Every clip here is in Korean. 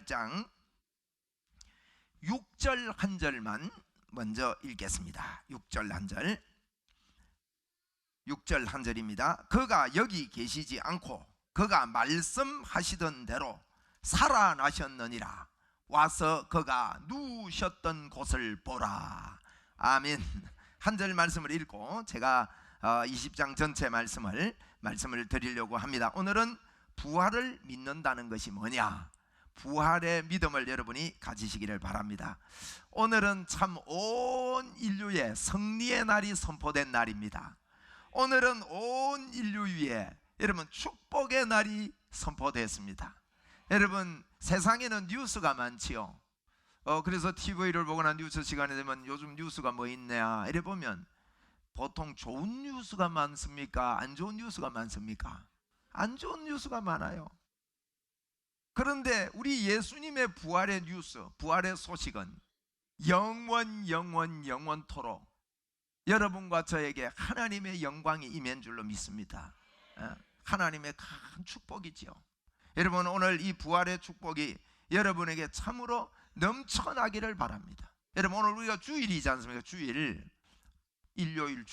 18장 6절 한 절만 먼저 읽겠습니다. 6절 한 절. 6절 한 절입니다. 그가 여기 계시지 않고 그가 말씀하시던 대로 살아나셨느니라. 와서 그가 누우셨던 곳을 보라. 아멘. 한 절 말씀을 읽고 제가 20장 전체 말씀을 드리려고 합니다. 오늘은 부활을 믿는다는 것이 뭐냐, 부활의 믿음을 여러분이 가지시기를 바랍니다. 오늘은 참 온 인류의 승리의 날이 선포된 날입니다. 오늘은 온 인류 위에 여러분 축복의 날이 선포됐습니다. 여러분 세상에는 뉴스가 많지요. 그래서 TV를 보거나 뉴스 시간이 되면 요즘 뉴스가 뭐 있냐 이래 보면 보통 좋은 뉴스가 많습니까? 안 좋은 뉴스가 많습니까? 안 좋은 뉴스가 많아요. 그런데 우리 예수님의 부활의 뉴스, 부활의 소식은 영원토록 여러분과 저에게 하나님의 영광이 임한 줄로 믿습니다. 하나님의 큰 축복이지요. 여러분 오늘 이 부활의 축복이 여러분에게 참으로 넘쳐나기를 바랍니다. 여러분 오늘 우리가 주일이지 않습니까? 주일, 일요일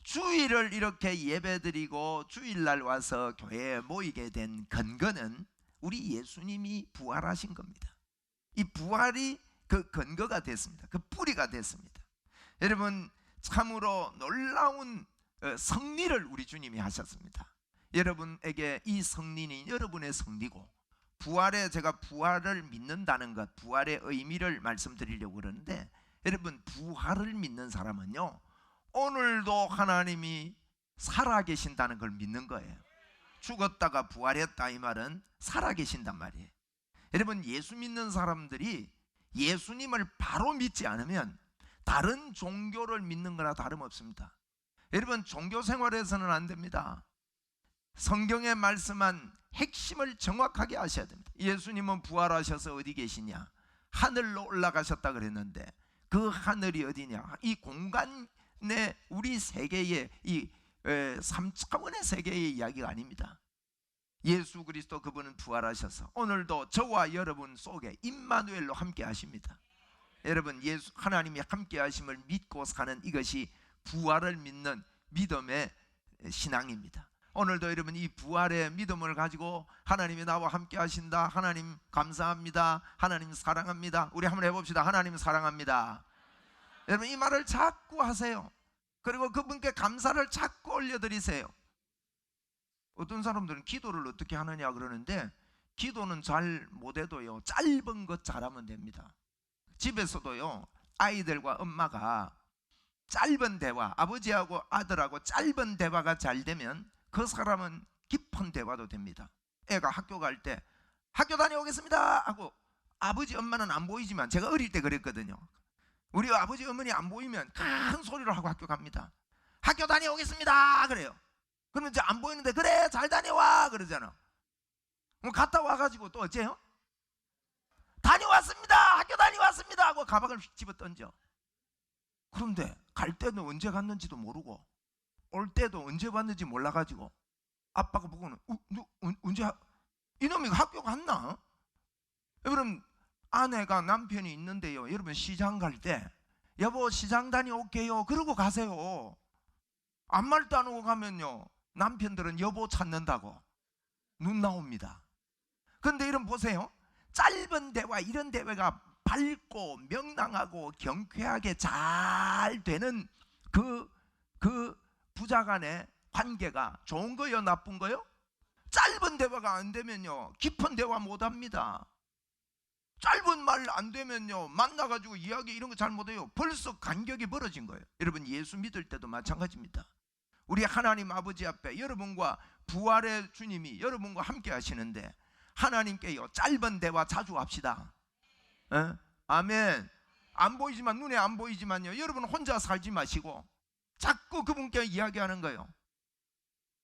주일을 이렇게 예배드리고 주일날 와서 교회에 모이게 된 근거는 우리 예수님이 부활하신 겁니다. 이 부활이 그 근거가 됐습니다. 그 뿌리가 됐습니다. 여러분 참으로 놀라운 승리를 우리 주님이 하셨습니다. 여러분에게 이 승리는 여러분의 승리고, 부활에 제가 부활을 믿는다는 것, 부활의 의미를 말씀드리려고 그러는데, 여러분 부활을 믿는 사람은요 오늘도 하나님이 살아계신다는 걸 믿는 거예요. 죽었다가 부활했다 이 말은 살아계신단 말이에요. 여러분 예수 믿는 사람들이 예수님을 바로 믿지 않으면 다른 종교를 믿는 거나 다름없습니다. 여러분 종교 생활에서는 안 됩니다. 성경에 말씀한 핵심을 정확하게 아셔야 됩니다. 예수님은 부활하셔서 어디 계시냐? 하늘로 올라가셨다 그랬는데 그 하늘이 어디냐? 이 공간의 우리 세계의 이 3차원의 세계의 이야기가 아닙니다. 예수 그리스도 그분은 부활하셔서 오늘도 저와 여러분 속에 임마누엘로 함께 하십니다. 여러분 예수 하나님이 함께 하심을 믿고 사는 이것이 부활을 믿는 믿음의 신앙입니다. 오늘도 여러분 이 부활의 믿음을 가지고 하나님이 나와 함께 하신다, 하나님 감사합니다, 하나님 사랑합니다. 우리 한번 해봅시다. 하나님 사랑합니다. 여러분 이 말을 자꾸 하세요. 그리고 그분께 감사를 자꾸 올려드리세요. 어떤 사람들은 기도를 어떻게 하느냐 그러는데, 기도는 잘 못해도요 짧은 것 잘하면 됩니다. 집에서도요 아이들과 엄마가 짧은 대화, 아버지하고 아들하고 짧은 대화가 잘 되면 그 사람은 깊은 대화도 됩니다. 애가 학교 갈 때 학교 다녀오겠습니다 하고 아버지 엄마는 안 보이지만, 제가 어릴 때 그랬거든요. 우리 아버지 어머니 안 보이면 큰 소리로 하고 학교 갑니다. 학교 다녀오겠습니다 그래요. 그러면 이제 안 보이는데 그래 잘 다녀와 그러잖아. 갔다 와가지고 또 어째요? 다녀왔습니다, 학교 다녀왔습니다 하고 가방을 휙 집어 던져. 그런데 갈 때는 언제 갔는지도 모르고 올 때도 언제 왔는지 몰라가지고 아빠가 보고는 언제 이놈이 학교 갔나? 여러분 아내가 남편이 있는데요, 여러분 시장 갈 때 여보 시장 다녀올게요 그러고 가세요. 아무 말도 안 하고 가면요 남편들은 여보 찾는다고 눈 나옵니다. 그런데 이런 보세요, 짧은 대화, 이런 대화가 밝고 명랑하고 경쾌하게 잘 되는 그 부자간의 관계가 좋은 거요 나쁜 거요? 짧은 대화가 안 되면요 깊은 대화 못 합니다. 짧은 말 안 되면요 만나가지고 이야기 이런 거 잘 못해요. 벌써 간격이 벌어진 거예요. 여러분 예수 믿을 때도 마찬가지입니다. 우리 하나님 아버지 앞에 여러분과 부활의 주님이 여러분과 함께 하시는데, 하나님께요 짧은 대화 자주 합시다. 아멘. 안 보이지만, 눈에 안 보이지만요 여러분 혼자 살지 마시고 자꾸 그분께 이야기하는 거예요.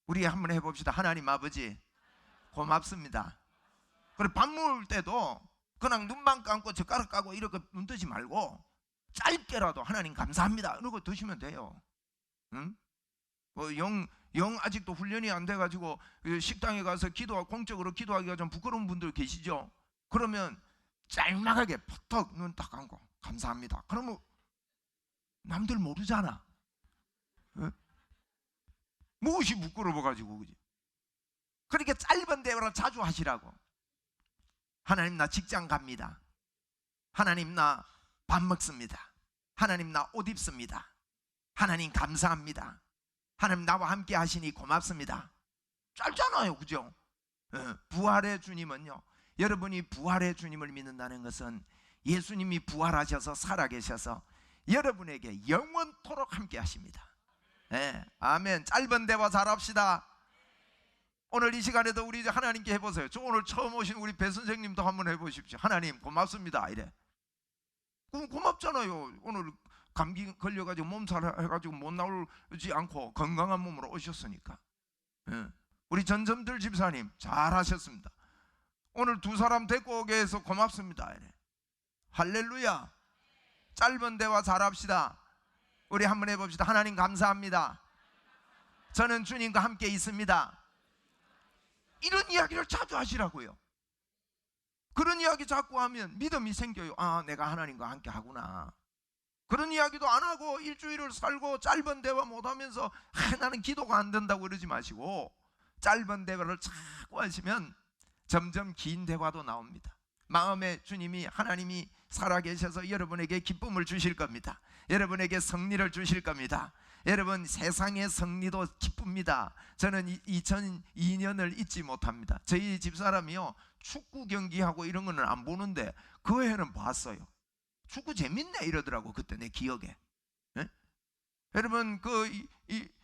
우리 한번 해봅시다. 하나님 아버지 고맙습니다. 그리고 밥 먹을 때도 그냥 눈만 감고 젓가락 까고 이렇게 눈 뜨지 말고 짧게라도 하나님 감사합니다 이러고 드시면 돼요. 응? 영 아직도 훈련이 안 돼가지고 식당에 가서 공적으로 기도하기가 좀 부끄러운 분들 계시죠? 그러면 짤막하게 퍽 눈 딱 감고 감사합니다. 그러면 남들 모르잖아. 어? 무엇이 부끄러워가지고, 그지? 그렇게 짧은 대화를 자주 하시라고. 하나님, 나 직장 갑니다. 하나님, 나 밥 먹습니다. 하나님, 나 옷 입습니다. 하나님, 감사합니다. 하나님, 나와 함께 하시니 고맙습니다. 짧잖아요, 그죠? 부활의 주님은요, 여러분이 부활의 주님을 믿는다는 것은 예수님이 부활하셔서 살아계셔서 여러분에게 영원토록 함께 하십니다. 아멘. 짧은 대화 잘합시다. 오늘 이 시간에도 우리 이제 하나님께 해보세요. 저 오늘 처음 오신 우리 배 선생님도 한번 해보십시오. 하나님 고맙습니다 이래. 그럼 고맙잖아요. 오늘 감기 걸려가지고 몸살 해가지고 못 나오지 않고 건강한 몸으로 오셨으니까. 우리 전점들 집사님 잘하셨습니다. 오늘 두 사람 데리고 오게 해서 고맙습니다 이래. 할렐루야. 짧은 대화 잘합시다. 우리 한번 해봅시다. 하나님 감사합니다. 저는 주님과 함께 있습니다. 이런 이야기를 자주 하시라고요. 그런 이야기 자꾸 하면 믿음이 생겨요. 아, 내가 하나님과 함께 하구나. 그런 이야기도 안 하고 일주일을 살고 짧은 대화 못하면서 나는 기도가 안 된다고 그러지 마시고, 짧은 대화를 자꾸 하시면 점점 긴 대화도 나옵니다. 마음에 주님이, 하나님이 살아계셔서 여러분에게 기쁨을 주실 겁니다. 여러분에게 승리를 주실 겁니다. 여러분, 세상의 승리도 기쁩니다. 저는 2002년을 잊지 못합니다. 저희 집사람이요, 축구 경기하고 이런 거는 안 보는데 그 해는 봤어요. 축구 재밌네 이러더라고, 그때 내 기억에. 여러분, 그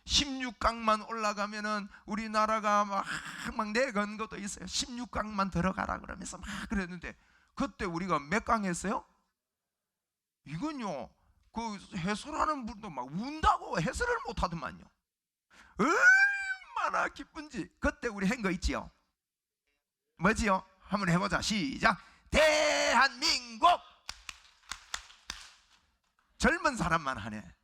16강만 올라가면은 우리나라가 막 내건 것도 있어요. 16강만 들어가라 그러면서 막 그랬는데, 그때 우리가 몇 강 했어요? 이건요, 그 해설하는 분도 막 운다고 해설을 못 하더만요. 얼마나 기쁜지. 그때 우리 한 거 있지요? 뭐지요? 한번 해보자. 시작. 대한민국. 젊은 사람만 하네.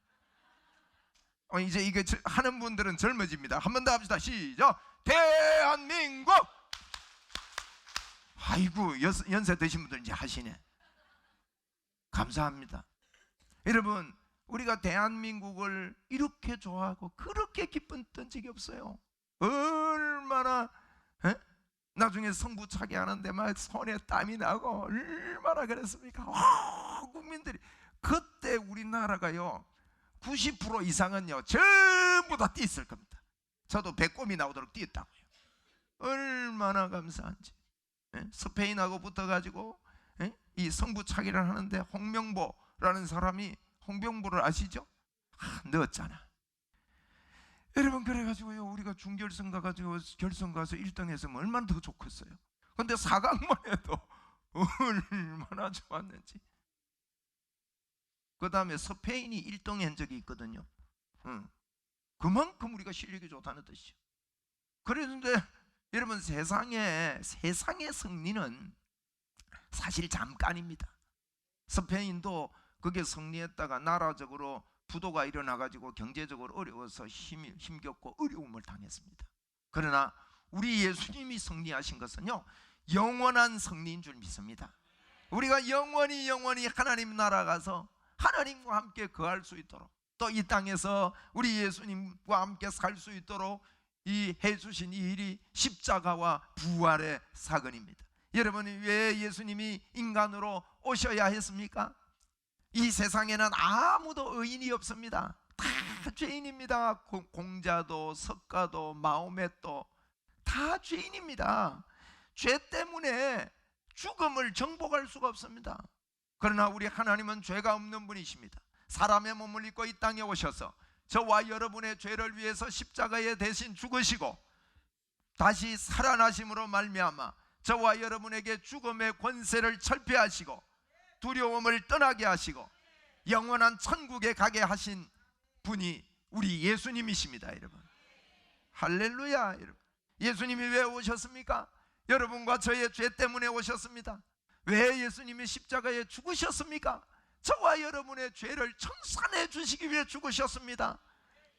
이제 이게 하는 분들은 젊어집니다. 한 번 더 합시다. 시작. 대한민국. 아이고, 연세 드신 분들 이제 하시네. 감사합니다. 여러분, 우리가 대한민국을 이렇게 좋아하고 그렇게 기뻤던 적이 없어요. 얼마나 나중에 성부차기 하는데 막 손에 땀이 나고 얼마나 그랬습니까? 국민들이 그때 우리나라가요 90% 이상은요 전부 다 뛰었을 겁니다. 저도 배꼽이 나오도록 뛰었다고요. 얼마나 감사한지. 스페인하고 붙어가지고 이 성부차기를 하는데 홍명보라는 사람이, 홍명보를 아시죠? 넣었잖아. 여러분, 그래가지고요 우리가 중결승 가가지고 결승 가서 1등 했으면 얼마나 더 좋겠어요. 근데 4강만 해도 얼마나 좋았는지. 그 다음에 스페인이 1등 한 적이 있거든요. 그만큼 우리가 실력이 좋다는 뜻이죠. 그런데 여러분, 세상의 승리는 사실 잠깐입니다. 스페인도 그게 승리했다가 나라적으로 부도가 일어나가지고 경제적으로 어려워서 힘겹고 어려움을 당했습니다. 그러나 우리 예수님이 승리하신 것은요 영원한 승리인 줄 믿습니다. 우리가 영원히 하나님 나라 가서 하나님과 함께 거할 수 있도록, 또 이 땅에서 우리 예수님과 함께 살 수 있도록 이 해주신 이 일이 십자가와 부활의 사건입니다. 여러분이 왜 예수님이 인간으로 오셔야 했습니까? 이 세상에는 아무도 의인이 없습니다. 다 죄인입니다. 공자도 석가도 마호멧도 다 죄인입니다. 죄 때문에 죽음을 정복할 수가 없습니다. 그러나 우리 하나님은 죄가 없는 분이십니다. 사람의 몸을 입고 이 땅에 오셔서 저와 여러분의 죄를 위해서 십자가에 대신 죽으시고 다시 살아나심으로 말미암아 저와 여러분에게 죽음의 권세를 철폐하시고 두려움을 떠나게 하시고 영원한 천국에 가게 하신 분이 우리 예수님이십니다. 여러분, 할렐루야. 여러분, 예수님이 왜 오셨습니까? 여러분과 저의 죄 때문에 오셨습니다. 왜 예수님이 십자가에 죽으셨습니까? 저와 여러분의 죄를 청산해 주시기 위해 죽으셨습니다.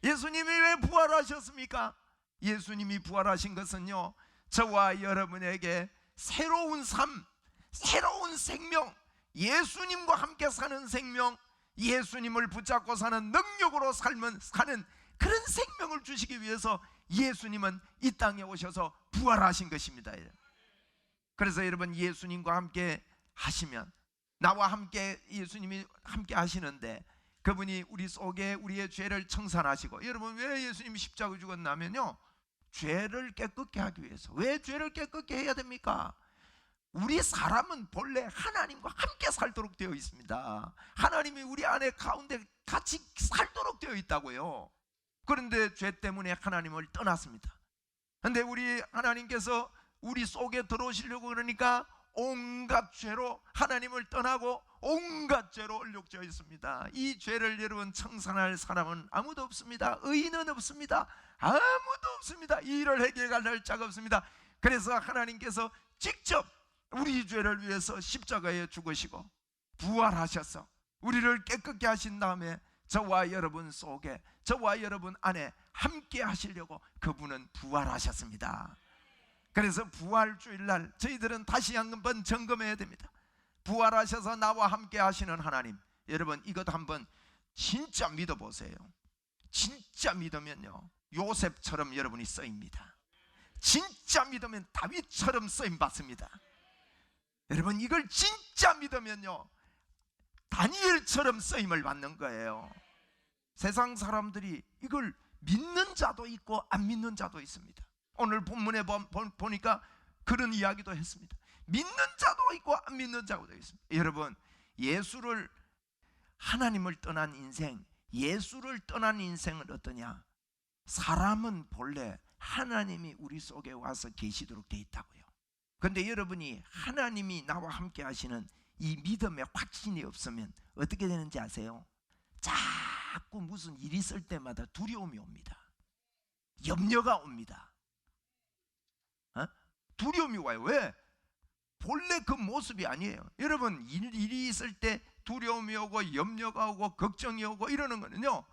예수님이 왜 부활하셨습니까? 예수님이 부활하신 것은요 저와 여러분에게 새로운 삶, 새로운 생명, 예수님과 함께 사는 생명, 예수님을 붙잡고 사는 능력으로 사는 그런 생명을 주시기 위해서 예수님은 이 땅에 오셔서 부활하신 것입니다. 그래서 여러분, 예수님과 함께 하시면, 나와 함께 예수님이 함께 하시는데, 그분이 우리 속에 우리의 죄를 청산하시고, 여러분, 왜 예수님이 십자가에 죽었냐면요, 죄를 깨끗게 하기 위해서. 왜 죄를 깨끗게 해야 됩니까? 우리 사람은 본래 하나님과 함께 살도록 되어 있습니다. 하나님이 우리 안에 가운데 같이 살도록 되어 있다고요. 그런데 죄 때문에 하나님을 떠났습니다. 그런데 우리 하나님께서 우리 속에 들어오시려고 그러니까 온갖 죄로 하나님을 떠나고 온갖 죄로 얼룩져 있습니다. 이 죄를 여러분 청산할 사람은 아무도 없습니다. 의인은 없습니다. 아무도 없습니다. 이를 해결할 자가 없습니다. 그래서 하나님께서 직접 우리 죄를 위해서 십자가에 죽으시고 부활하셔서 우리를 깨끗게 하신 다음에 저와 여러분 속에, 저와 여러분 안에 함께 하시려고 그분은 부활하셨습니다. 그래서 부활주일날 저희들은 다시 한번 점검해야 됩니다. 부활하셔서 나와 함께 하시는 하나님, 여러분 이것 한번 진짜 믿어보세요. 진짜 믿으면요, 요셉처럼 여러분이 쓰입니다. 진짜 믿으면 다윗처럼 쓰임 받습니다. 여러분, 이걸 진짜 믿으면요, 다니엘처럼 쓰임을 받는 거예요. 세상 사람들이 이걸 믿는 자도 있고 안 믿는 자도 있습니다. 오늘 본문에 보니까 그런 이야기도 했습니다. 믿는 자도 있고 안 믿는 자도 있습니다. 여러분, 예수를, 하나님을 떠난 인생, 예수를 떠난 인생은 어떠냐? 사람은 본래 하나님이 우리 속에 와서 계시도록 되어 있다고요. 그런데 여러분이 하나님이 나와 함께 하시는 이 믿음의 확신이 없으면 어떻게 되는지 아세요? 자꾸 무슨 일이 있을 때마다 두려움이 옵니다. 염려가 옵니다. 두려움이 와요. 왜? 본래 그 모습이 아니에요. 여러분, 일이 있을 때 두려움이 오고 염려가 오고 걱정이 오고 이러는 거는요,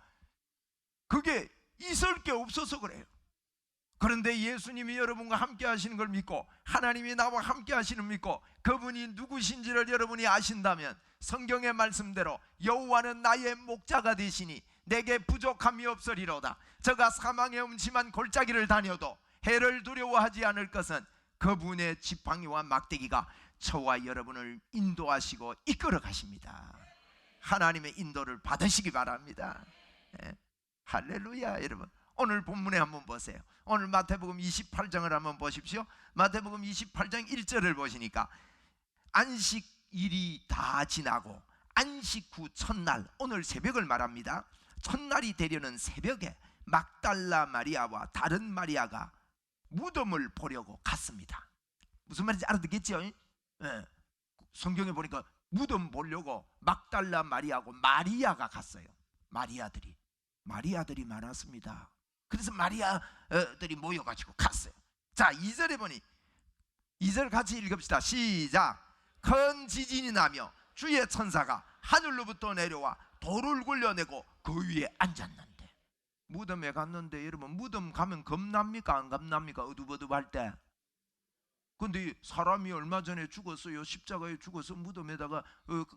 그게 있을 게 없어서 그래요. 그런데 예수님이 여러분과 함께 하시는 걸 믿고, 하나님이 나와 함께 하시는 믿고, 그분이 누구신지를 여러분이 아신다면 성경의 말씀대로 여호와는 나의 목자가 되시니 내게 부족함이 없으리로다. 저가 사망의 음침한 골짜기를 다녀도 해를 두려워하지 않을 것은 그분의 지팡이와 막대기가 저와 여러분을 인도하시고 이끌어 가십니다. 하나님의 인도를 받으시기 바랍니다. 할렐루야. 여러분, 오늘 본문에 한번 보세요. 오늘 마태복음 28장을 한번 보십시오. 마태복음 28장 1절을 보시니까 안식일이 다 지나고 안식 후 첫날, 오늘 새벽을 말합니다. 첫날이 되려는 새벽에 막달라 마리아와 다른 마리아가 무덤을 보려고 갔습니다. 무슨 말인지 알아듣겠죠? 성경에 보니까 무덤 보려고 막달라 마리아하고 마리아가 갔어요. 마리아들이 많았습니다. 그래서 마리아들이 모여가지고 갔어요. 자, 2절에 보니, 2절 같이 읽읍시다. 시작. 큰 지진이 나며 주의 천사가 하늘로부터 내려와 돌을 굴려내고 그 위에 앉았는데, 무덤에 갔는데 여러분, 무덤 가면 겁납니까 안 겁납니까? 어두버두할 때. 근데 사람이 얼마 전에 죽었어요. 십자가에 죽어서 무덤에다가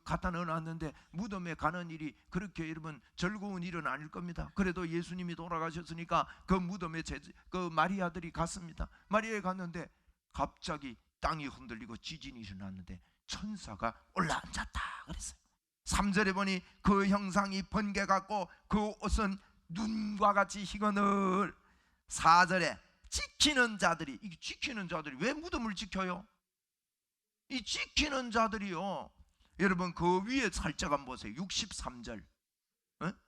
갖다 넣어놨는데, 무덤에 가는 일이 그렇게 여러분 즐거운 일은 아닐 겁니다. 그래도 예수님이 돌아가셨으니까 그 무덤에 그 마리아들이 갔습니다. 마리아에 갔는데 갑자기 땅이 흔들리고 지진이 일어났는데 천사가 올라앉았다 그랬어요. 3절에 보니 그 형상이 번개 같고 그 옷은 눈과 같이 희거늘. 4절에 지키는 자들이, 이 지키는 자들이 왜 무덤을 지켜요? 이 지키는 자들이요, 여러분 그 위에 살짝 한번 보세요. 63절,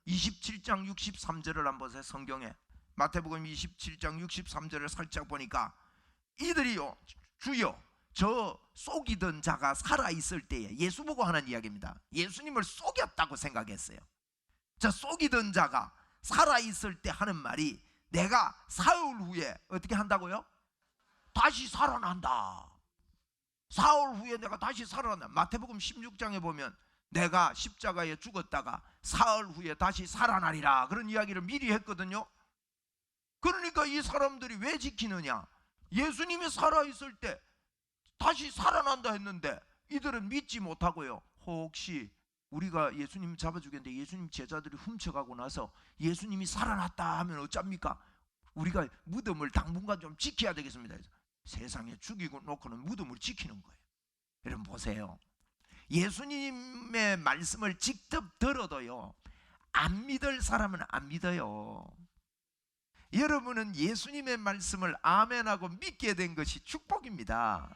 27장 63절을 한번 보세요. 성경에 마태복음 27장 63절을 살짝 보니까 이들이요, 주여 저 속이던 자가 살아있을 때에, 예수 보고 하는 이야기입니다. 예수님을 속였다고 생각했어요. 저 속이던 자가 살아있을 때 하는 말이, 내가 사흘 후에 어떻게 한다고요? 다시 살아난다. 사흘 후에 내가 다시 살아난다. 마태복음 16장에 보면 내가 십자가에 죽었다가 사흘 후에 다시 살아나리라, 그런 이야기를 미리 했거든요. 그러니까 이 사람들이 왜 지키느냐? 예수님이 살아있을 때 다시 살아난다 했는데 이들은 믿지 못하고요, 혹시 우리가 예수님 잡아주겠는데 예수님 제자들이 훔쳐가고 나서 예수님이 살아났다 하면 어쩝니까? 우리가 무덤을 당분간 좀 지켜야 되겠습니다. 세상에 죽이고 놓고는 무덤을 지키는 거예요. 여러분 보세요, 예수님의 말씀을 직접 들어도요, 안 믿을 사람은 안 믿어요. 여러분은 예수님의 말씀을 아멘하고 믿게 된 것이 축복입니다.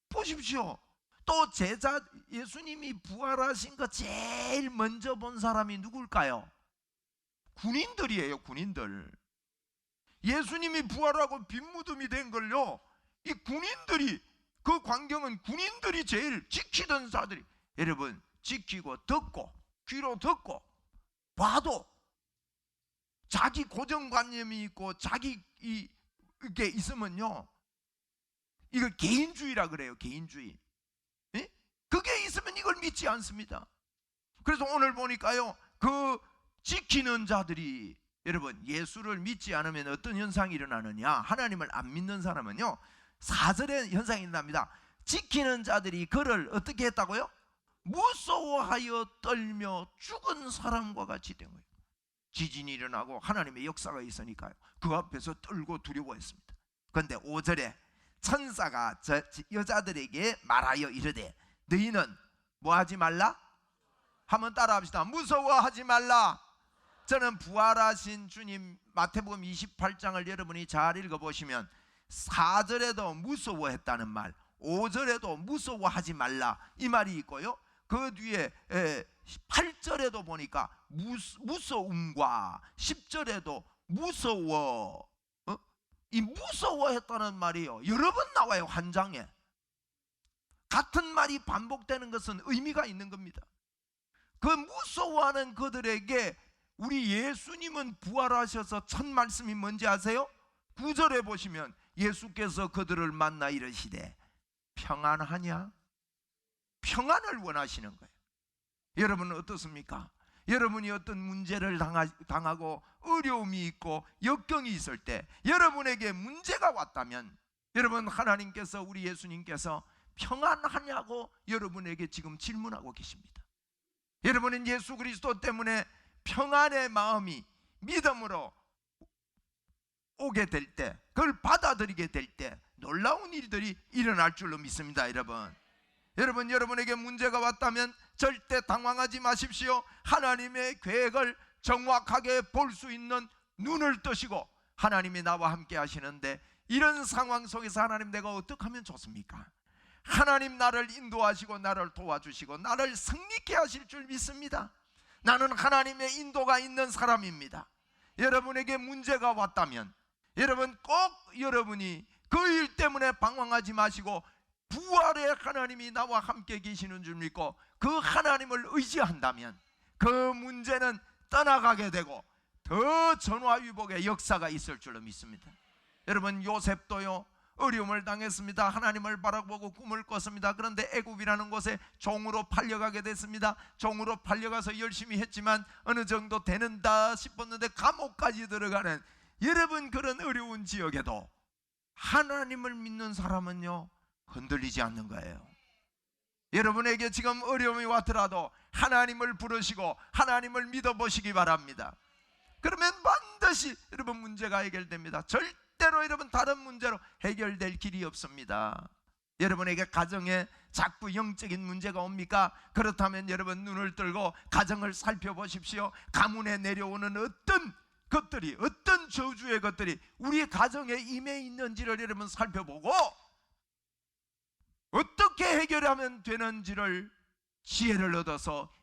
보십시오. 또 제자, 예수님이 부활하신 거 제일 먼저 본 사람이 누굴까요? 군인들이에요. 군인들. 예수님이 부활하고 빈무덤이 된 걸요, 이 군인들이, 그 광경은 군인들이 제일 지키던 자들이, 여러분 지키고 듣고 귀로 듣고 봐도 자기 고정관념이 있고 자기 이게 있으면요, 이걸 개인주의라 그래요. 개인주의. 예? 그게 있으면 이걸 믿지 않습니다. 그래서 오늘 보니까요, 그 지키는 자들이, 여러분 예수를 믿지 않으면 어떤 현상이 일어나느냐, 하나님을 안 믿는 사람은요 4절에 현상이 일어납니다. 지키는 자들이 그를 어떻게 했다고요? 무서워하여 떨며 죽은 사람과 같이 된 거예요. 지진이 일어나고 하나님의 역사가 있으니까요, 그 앞에서 떨고 두려워했습니다. 그런데 5절에 천사가 여자들에게 말하여 이르되 너희는 뭐 하지 말라? 한번 따라 합시다. 무서워하지 말라. 저는 부활하신 주님 마태복음 28장을 여러분이 잘 읽어보시면 4절에도 무서워했다는 말, 5절에도 무서워하지 말라 이 말이 있고요, 그 뒤에 8절에도 보니까 무서움과 10절에도 무서워, 이 무서워했다는 말이요 여러 번 나와요. 한 장에 같은 말이 반복되는 것은 의미가 있는 겁니다. 그 무서워하는 그들에게 우리 예수님은 부활하셔서 첫 말씀이 뭔지 아세요? 9절에 보시면 예수께서 그들을 만나 이르시되 평안하냐? 평안을 원하시는 거예요. 여러분은 어떻습니까? 여러분이 어떤 문제를 당하고 어려움이 있고 역경이 있을 때, 여러분에게 문제가 왔다면 여러분, 하나님께서, 우리 예수님께서 평안하냐고 여러분에게 지금 질문하고 계십니다. 여러분은 예수 그리스도 때문에 평안의 마음이 믿음으로 오게 될 때, 그걸 받아들이게 될 때 놀라운 일들이 일어날 줄로 믿습니다. 여러분, 여러분에게 문제가 왔다면 절대 당황하지 마십시오. 하나님의 계획을 정확하게 볼 수 있는 눈을 뜨시고 하나님이 나와 함께 하시는데, 이런 상황 속에서 하나님, 내가 어떻게 하면 좋습니까? 하나님 나를 인도하시고 나를 도와주시고 나를 승리케 하실 줄 믿습니다. 나는 하나님의 인도가 있는 사람입니다. 여러분에게 문제가 왔다면 여러분 꼭 여러분이 그 일 때문에 방황하지 마시고 부활의 하나님이 나와 함께 계시는 줄 믿고 그 하나님을 의지한다면 그 문제는 떠나가게 되고 더 전화위복의 역사가 있을 줄로 믿습니다. 여러분, 요셉도요 어려움을 당했습니다. 하나님을 바라보고 꿈을 꿨습니다. 그런데 애굽이라는 곳에 종으로 팔려가게 됐습니다. 종으로 팔려가서 열심히 했지만 어느 정도 되는다 싶었는데 감옥까지 들어가는, 여러분 그런 어려운 지역에도 하나님을 믿는 사람은요 흔들리지 않는 거예요. 여러분에게 지금 어려움이 왔더라도 하나님을 부르시고 하나님을 믿어보시기 바랍니다. 그러면 반드시 여러분 문제가 해결됩니다. 절대로 여러분 다른 문제로 해결될 길이 없습니다. 여러분에게 가정에 자꾸 영적인 문제가 옵니까? 그렇다면 여러분 눈을 들고 가정을 살펴보십시오. 가문에 내려오는 어떤 것들이, 어떤 저주의 것들이 우리 가정에 임해 있는지를 여러분 살펴보고 어떻게 해결하면 되는지를 지혜를 얻어서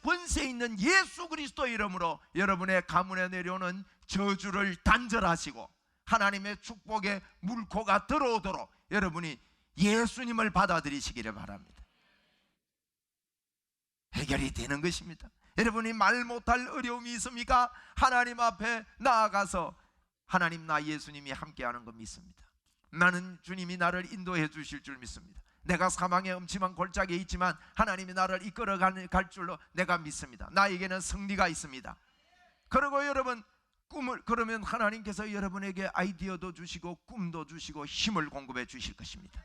권세 있는 예수 그리스도 이름으로 여러분의 가문에 내려오는 저주를 단절하시고 하나님의 축복의 물꼬가 들어오도록 여러분이 예수님을 받아들이시기를 바랍니다. 해결이 되는 것입니다. 여러분이 말 못할 어려움이 있습니까? 하나님 앞에 나아가서 하나님, 나 예수님이 함께하는 거 믿습니다. 나는 주님이 나를 인도해 주실 줄 믿습니다. 내가 사망의 음침한 골짜기에 있지만 하나님이 나를 이끌어 갈 줄로 내가 믿습니다. 나에게는 승리가 있습니다. 그리고 여러분 그러면 하나님께서 여러분에게 아이디어도 주시고 꿈도 주시고 힘을 공급해 주실 것입니다.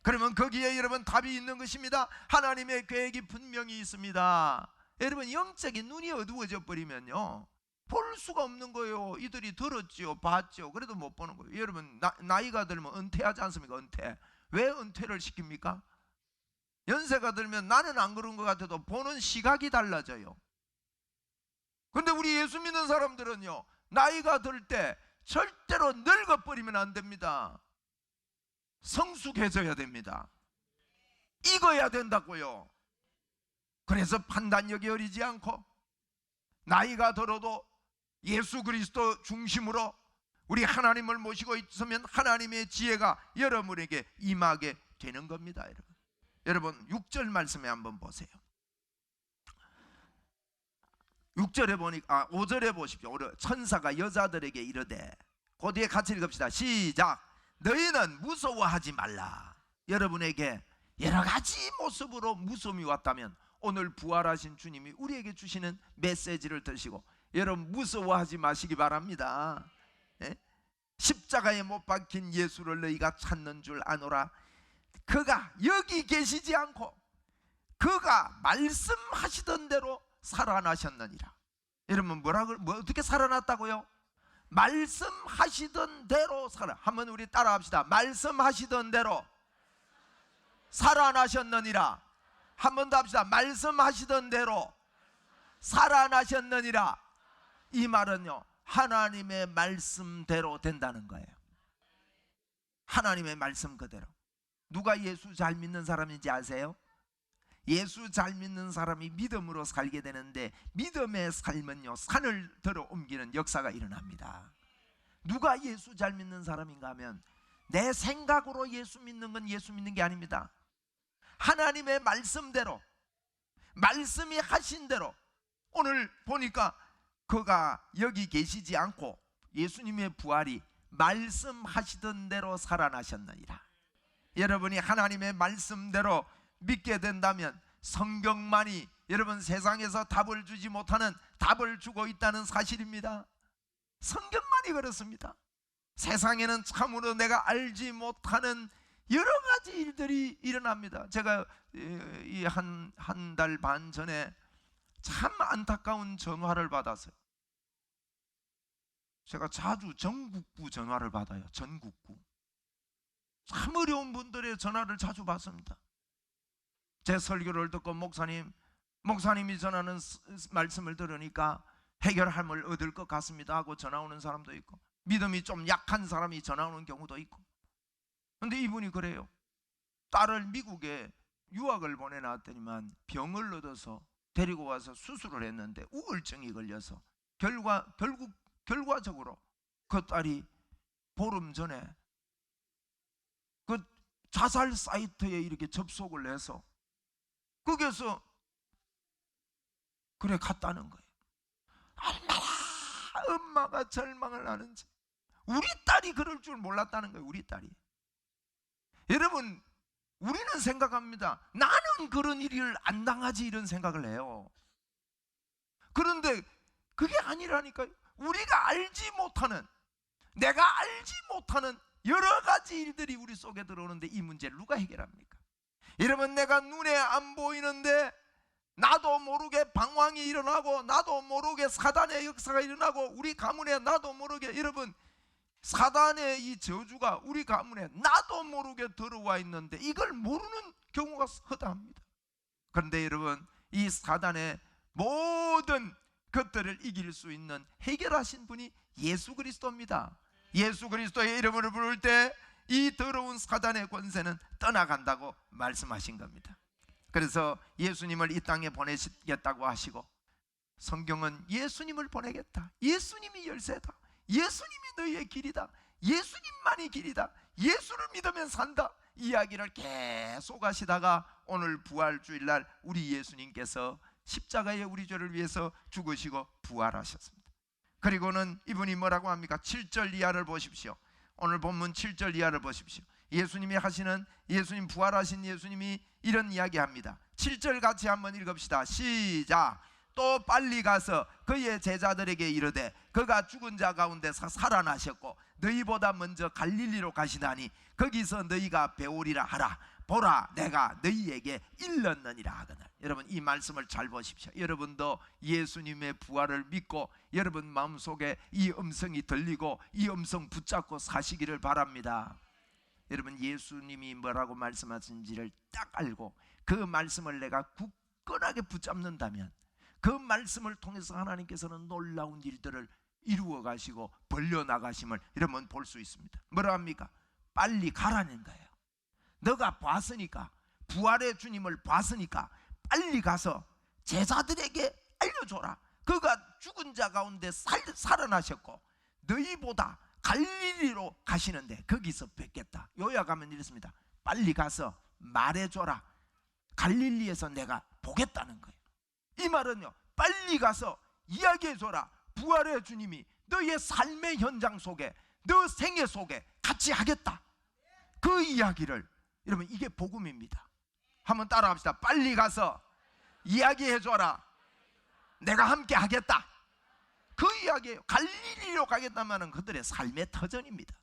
그러면 거기에 여러분 답이 있는 것입니다. 하나님의 계획이 분명히 있습니다. 여러분 영적인 눈이 어두워져 버리면요 볼 수가 없는 거예요. 이들이 들었지요, 봤죠. 그래도 못 보는 거예요. 여러분 나이가 들면 은퇴하지 않습니까? 은퇴. 왜 은퇴를 시킵니까? 연세가 들면 나는 안 그런 것 같아도 보는 시각이 달라져요. 근데 우리 예수 믿는 사람들은요 나이가 들 때 절대로 늙어버리면 안 됩니다. 성숙해져야 됩니다. 익어야 된다고요. 그래서 판단력이 어리지 않고 나이가 들어도 예수 그리스도 중심으로 우리 하나님을 모시고 있으면 하나님의 지혜가 여러분에게 임하게 되는 겁니다. 여러분 6절 말씀에 한번 보세요. 6절에 보니까 5절에 보십시오. 천사가 여자들에게 이르되, 그 뒤에 같이 읽읍시다. 시작. 너희는 무서워하지 말라. 여러분에게 여러 가지 모습으로 무서움이 왔다면 오늘 부활하신 주님이 우리에게 주시는 메시지를 들으시고 여러분 무서워하지 마시기 바랍니다. 예? 십자가에 못 박힌 예수를 너희가 찾는 줄 아노라. 그가 여기 계시지 않고 그가 말씀하시던 대로 살아나셨느니라. 여러분 어떻게 살아났다고요? 말씀하시던 대로 한번 우리 따라합시다. 말씀하시던 대로 살아나셨느니라. 한 번 더 합시다. 말씀하시던 대로 살아나셨느니라. 이 말은요 하나님의 말씀대로 된다는 거예요. 하나님의 말씀 그대로. 누가 예수 잘 믿는 사람인지 아세요? 예수 잘 믿는 사람이 믿음으로 살게 되는데 믿음의 삶은요 산을 들어 옮기는 역사가 일어납니다. 누가 예수 잘 믿는 사람인가 하면 내 생각으로 예수 믿는 건 예수 믿는 게 아닙니다. 하나님의 말씀대로, 말씀이 하신 대로. 오늘 보니까 그가 여기 계시지 않고 예수님의 부활이 말씀하시던 대로 살아나셨느니라. 여러분이 하나님의 말씀대로 믿게 된다면 성경만이 여러분 세상에서 답을 주지 못하는 답을 주고 있다는 사실입니다. 성경만이 그렇습니다. 세상에는 참으로 내가 알지 못하는 여러 가지 일들이 일어납니다. 제가 이 한 달 반 전에 참 안타까운 전화를 받았어요. 제가 자주 전국구 전화를 받아요. 전국구. 참 어려운 분들의 전화를 자주 받습니다. 제 설교를 듣고 목사님이 전하는 말씀을 들으니까 해결함을 얻을 것 같습니다 하고 전화 오는 사람도 있고, 믿음이 좀 약한 사람이 전화 오는 경우도 있고. 근데 이분이 그래요. 딸을 미국에 유학을 보내놨더니만 병을 얻어서 데리고 와서 수술을 했는데 우울증이 걸려서 결과적으로 그 딸이 보름 전에 그 자살 사이트에 이렇게 접속을 해서 거기에서 그래 갔다는 거예요. 얼마나 엄마가 절망을 하는지. 우리 딸이 그럴 줄 몰랐다는 거예요. 우리 딸이. 여러분 우리는 생각합니다. 나는 그런 일을 안 당하지 이런 생각을 해요. 그런데 그게 아니라니까요. 우리가 알지 못하는, 내가 알지 못하는 여러 가지 일들이 우리 속에 들어오는데 이 문제를 누가 해결합니까? 여러분 내가 눈에 안 보이는데 나도 모르게 방황이 일어나고 나도 모르게 사단의 역사가 일어나고 우리 가문에 나도 모르게 여러분 사단의 이 저주가 우리 가문에 나도 모르게 들어와 있는데 이걸 모르는 경우가 허다합니다. 그런데 여러분 이 사단의 모든 것들을 이길 수 있는 해결하신 분이 예수 그리스도입니다. 예수 그리스도의 이름을 부를 때 이 더러운 사단의 권세는 떠나간다고 말씀하신 겁니다. 그래서 예수님을 이 땅에 보내시겠다고 하시고 성경은 예수님을 보내겠다, 예수님이 열쇠다, 예수님이 너희의 길이다, 예수님만이 길이다, 예수를 믿으면 산다 이야기를 계속 하시다가 오늘 부활주일날 우리 예수님께서 십자가에 우리 죄를 위해서 죽으시고 부활하셨습니다. 그리고는 이분이 뭐라고 합니까? 7절 이하를 보십시오. 오늘 본문 7절 이하를 보십시오. 예수님이 하시는, 예수님 부활하신 예수님이 이런 이야기합니다. 7절 같이 한번 읽읍시다. 시작. 또 빨리 가서 그의 제자들에게 이르되 그가 죽은 자 가운데서 살아나셨고 너희보다 먼저 갈릴리로 가시다니 거기서 너희가 배우리라 하라. 보라 내가 너희에게 일렀느니라 하거늘. 여러분 이 말씀을 잘 보십시오. 여러분도 예수님의 부활을 믿고 여러분 마음속에 이 음성이 들리고 이 음성 붙잡고 사시기를 바랍니다. 여러분 예수님이 뭐라고 말씀하신지를 딱 알고 그 말씀을 내가 굳건하게 붙잡는다면 그 말씀을 통해서 하나님께서는 놀라운 일들을 이루어 가시고 벌려나가심을 여러분 볼 수 있습니다. 뭐라 합니까? 빨리 가라는 거예요. 너가 봤으니까, 부활의 주님을 봤으니까 빨리 가서 제자들에게 알려줘라. 그가 죽은 자 가운데 살아나셨고 너희보다 갈릴리로 가시는데 거기서 뵙겠다. 요약하면 이렇습니다. 빨리 가서 말해줘라. 갈릴리에서 내가 보겠다는 거예요. 이 말은요, 빨리 가서 이야기해줘라. 부활의 주님이 너의 삶의 현장 속에, 너 생애 속에 같이 하겠다. 그 이야기를, 여러분 이게 복음입니다. 한번 따라합시다. 빨리 가서 이야기해줘라. 내가 함께 하겠다. 그 이야기예요. 갈릴리로 가겠다면 그들의 삶의 터전입니다.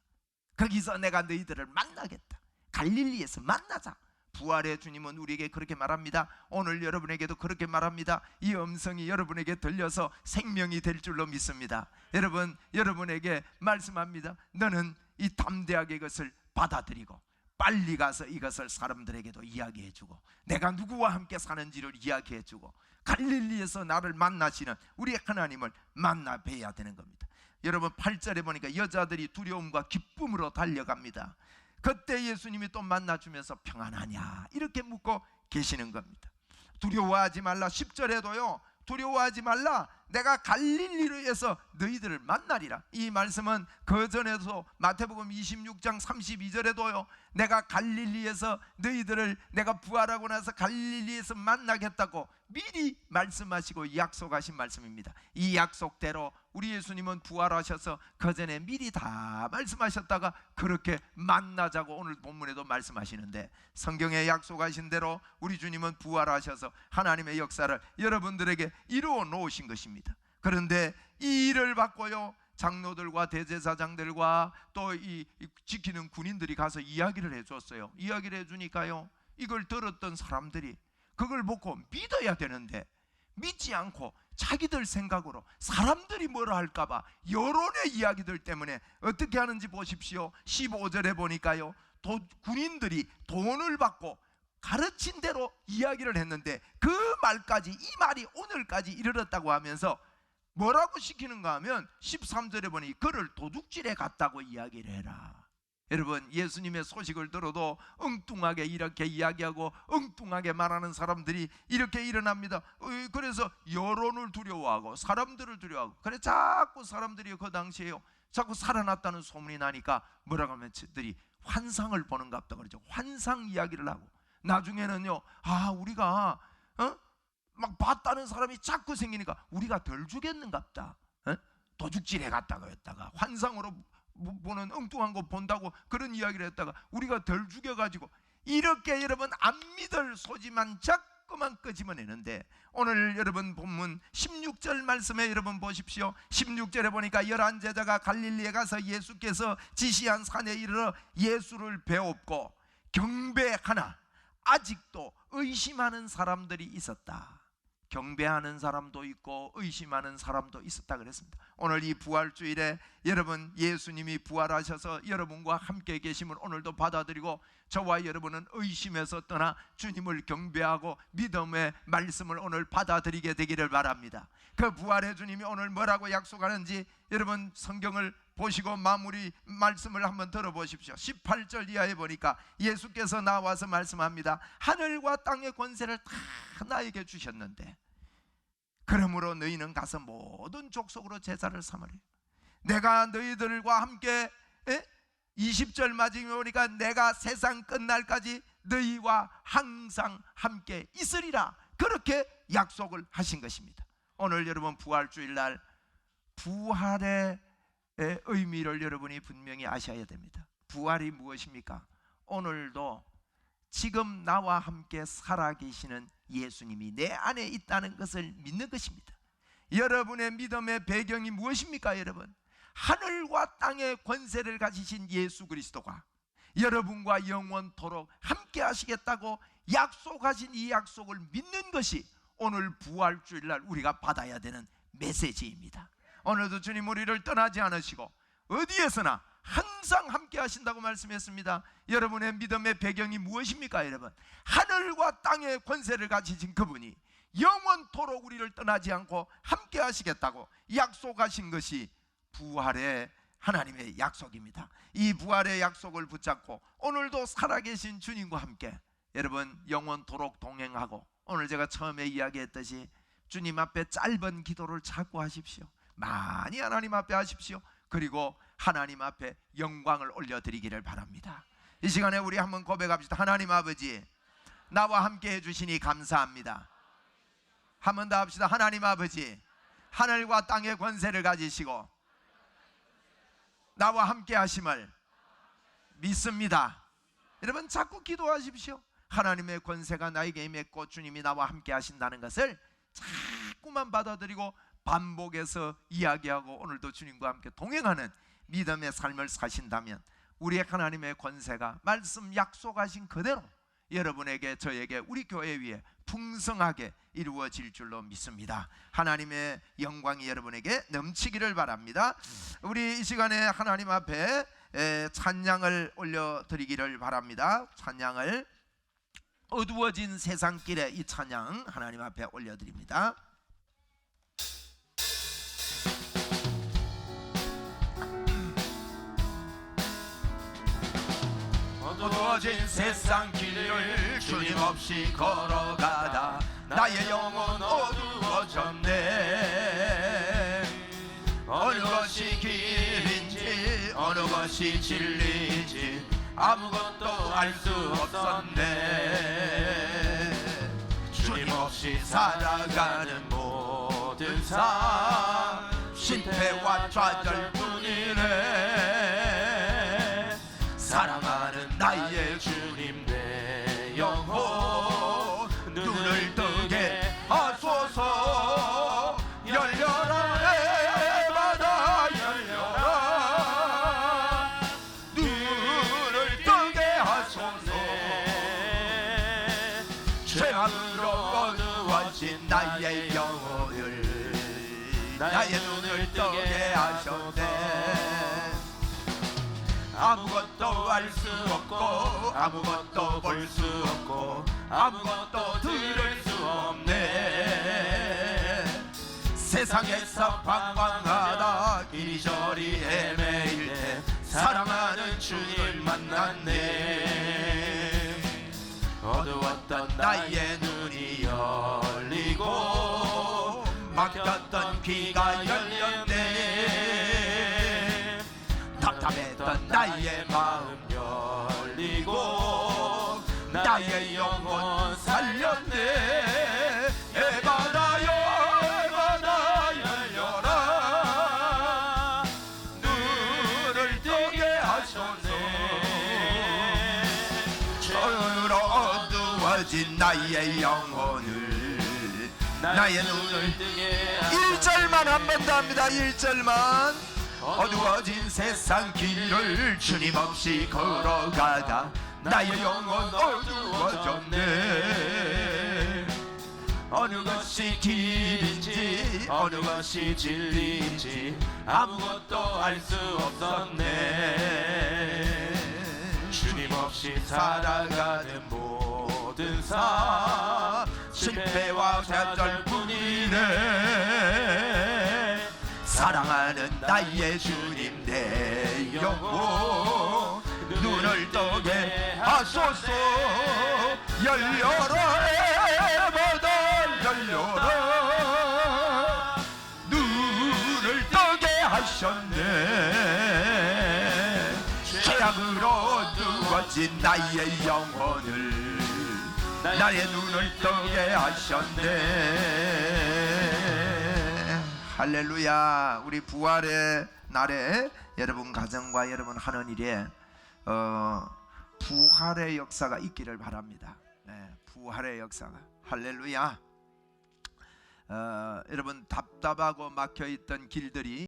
거기서 내가 너희들을 만나겠다. 갈릴리에서 만나자. 부활의 주님은 우리에게 그렇게 말합니다. 오늘 여러분에게도 그렇게 말합니다. 이 음성이 여러분에게 들려서 생명이 될 줄로 믿습니다. 여러분, 여러분에게 말씀합니다. 너는 이 담대하게 이것을 받아들이고 빨리 가서 이것을 사람들에게도 이야기해주고 내가 누구와 함께 사는지를 이야기해주고 갈릴리에서 나를 만나시는 우리 하나님을 만나 뵈야 되는 겁니다. 여러분 8절에 보니까 여자들이 두려움과 기쁨으로 달려갑니다. 그때 예수님이 또 만나주면서 평안하냐 이렇게 묻고 계시는 겁니다. 두려워하지 말라. 10절에도요 두려워하지 말라. 내가 갈릴리에서 너희들을 만나리라. 이 말씀은 그 전에도 마태복음 26장 32절에도요 내가 갈릴리에서 너희들을 내가 부활하고 나서 갈릴리에서 만나겠다고 미리 말씀하시고 약속하신 말씀입니다. 이 약속대로 우리 예수님은 부활하셔서 그 전에 미리 다 말씀하셨다가 그렇게 만나자고 오늘 본문에도 말씀하시는데, 성경에 약속하신 대로 우리 주님은 부활하셔서 하나님의 역사를 여러분들에게 이루어 놓으신 것입니다. 그런데 이 일을 받고요 장로들과 대제사장들과 또 이 지키는 군인들이 가서 이야기를 해줬어요. 이야기를 해주니까요 이걸 들었던 사람들이 그걸 보고 믿어야 되는데 믿지 않고 자기들 생각으로 사람들이 뭐라 할까봐 여론의 이야기들 때문에 어떻게 하는지 보십시오. 15절에 보니까요 군인들이 돈을 받고 가르친 대로 이야기를 했는데 그 말까지, 이 말이 오늘까지 이르렀다고 하면서 뭐라고 시키는가 하면 13절에 보니 그를 도둑질해 갔다고 이야기를 해라. 여러분 예수님의 소식을 들어도 엉뚱하게 이렇게 이야기하고 엉뚱하게 말하는 사람들이 이렇게 일어납니다. 그래서 여론을 두려워하고 사람들을 두려워하고, 그래 자꾸 사람들이 그 당시에요 자꾸 살아났다는 소문이 나니까 뭐라고 하면 저들이 환상을 보는갑다 그러죠. 환상 이야기를 하고 나중에는요 우리가 막 봤다는 사람이 자꾸 생기니까 우리가 덜 죽였는갑다. 도둑질해 갔다가 했다가 환상으로 보는 엉뚱한 거 본다고 그런 이야기를 했다가 우리가 덜 죽여가지고 이렇게 여러분 안 믿을 소지만 자꾸만 끄집어내는데, 오늘 여러분 본문 16절 말씀에 여러분 보십시오. 16절에 보니까 11 제자가 갈릴리에 가서 예수께서 지시한 산에 이르러 예수를 배웠고 경배하나 아직도 의심하는 사람들이 있었다. 경배하는 사람도 있고 의심하는 사람도 있었다 그랬습니다. 오늘 이 부활주일에 여러분 예수님이 부활하셔서 여러분과 함께 계심을 오늘도 받아들이고 저와 여러분은 의심에서 떠나 주님을 경배하고 믿음의 말씀을 오늘 받아들이게 되기를 바랍니다. 그 부활의 주님이 오늘 뭐라고 약속하는지 여러분 성경을 보시고 마무리 말씀을 한번 들어보십시오. 18절 이하에 보니까 예수께서 나와서 말씀합니다. 하늘과 땅의 권세를 다 나에게 주셨는데 그러므로 너희는 가서 모든 족속으로 제자를 삼으라. 내가 너희들과 함께 20절 마지막에 보니까 내가 세상 끝날까지 너희와 항상 함께 있으리라. 그렇게 약속을 하신 것입니다. 오늘 여러분 부활주일날 부활의 의미를 여러분이 분명히 아셔야 됩니다. 부활이 무엇입니까? 오늘도 지금 나와 함께 살아계시는 예수님이 내 안에 있다는 것을 믿는 것입니다. 여러분의 믿음의 배경이 무엇입니까? 여러분, 하늘과 땅의 권세를 가지신 예수 그리스도가 여러분과 영원토록 함께 하시겠다고 약속하신 이 약속을 믿는 것이 오늘 부활주일날 우리가 받아야 되는 메시지입니다. 오늘도 주님 우리를 떠나지 않으시고 어디에서나 항상 함께 하신다고 말씀했습니다. 여러분의 믿음의 배경이 무엇입니까? 여러분, 하늘과 땅의 권세를 가지신 그분이 영원토록 우리를 떠나지 않고 함께 하시겠다고 약속하신 것이 부활의 하나님의 약속입니다. 이 부활의 약속을 붙잡고 오늘도 살아계신 주님과 함께 여러분 영원토록 동행하고, 오늘 제가 처음에 이야기했듯이 주님 앞에 짧은 기도를 자꾸 하십시오. 많이 하나님 앞에 하십시오. 그리고 하나님 앞에 영광을 올려드리기를 바랍니다. 이 시간에 우리 한번 고백합시다. 하나님 아버지, 나와 함께 해주시니 감사합니다. 한 번 더 합시다. 하나님 아버지, 하늘과 땅의 권세를 가지시고 나와 함께 하심을 믿습니다. 여러분 자꾸 기도하십시오. 하나님의 권세가 나에게 임했고 주님이 나와 함께 하신다는 것을 자꾸만 받아들이고 반복해서 이야기하고 오늘도 주님과 함께 동행하는 믿음의 삶을 사신다면 우리의 하나님의 권세가 말씀 약속하신 그대로 여러분에게, 저에게, 우리 교회 위에 풍성하게 이루어질 줄로 믿습니다. 하나님의 영광이 여러분에게 넘치기를 바랍니다. 우리 이 시간에 하나님 앞에 찬양을 올려드리기를 바랍니다. 찬양을, 어두워진 세상길에 이 찬양 하나님 앞에 올려드립니다. 어두워진 세상 길을 주님 없이 걸어가다 나의 영혼 어두워졌네. 어느 것이 길인지 어느 것이 진리인지 아무것도 알 수 없었네. 주님 없이 살아가는 모든 삶 실패와 좌절뿐이네. 사랑하는 나의 주님 내 영혼 눈을 뜨게 하소서. 열려라 해마다 열려라 눈을 뜨게 하소서. 죄악으로 어두워진 나의 영혼을 나의 눈을 뜨게 하셨네. 아무것도 알 수 없고 아무것도 볼 수 없고 아무것도 들을 수 없네. 세상에서 방황하다 이리저리 헤매일 때 사랑하는 주님 만났네. 어두웠던 나의 눈이 열리고 막혔던 귀가 열렸네. 답답했던 나의 마음 열리고 나의 영혼 살렸네. 에바다여 에바다 열려라 눈을 뜨게 하소서. 저로 어두워진 나의 영혼을 나의 눈을 뜨게 하소서. 1절만 한 번 더 합니다. 1절만. 어두워진 세상 길을 주님 없이 걸어가다 나의 영혼 어두워졌네. 어느 것이 길인지 어느 것이 진리인지 아무것도 알 수 없었네. 주님 없이 살아가는 모든 삶 실패와 좌절뿐이네. 사랑하는 나의 주님 내 영혼 눈을 뜨게 하소서. 열려라 에바다 열려라 눈을 뜨게 하셨네. 죄악으로 어두워진 나의 영혼을 나의 눈을 뜨게 하셨네. 할렐루야. 우리 부활의 날에 여러분 가정과 여러분 하는 일에 부활의 역사가 있기를 바랍니다. 네, 부활의 역사가. 할렐루야. 여러분 답답하고 막혀있던 길들이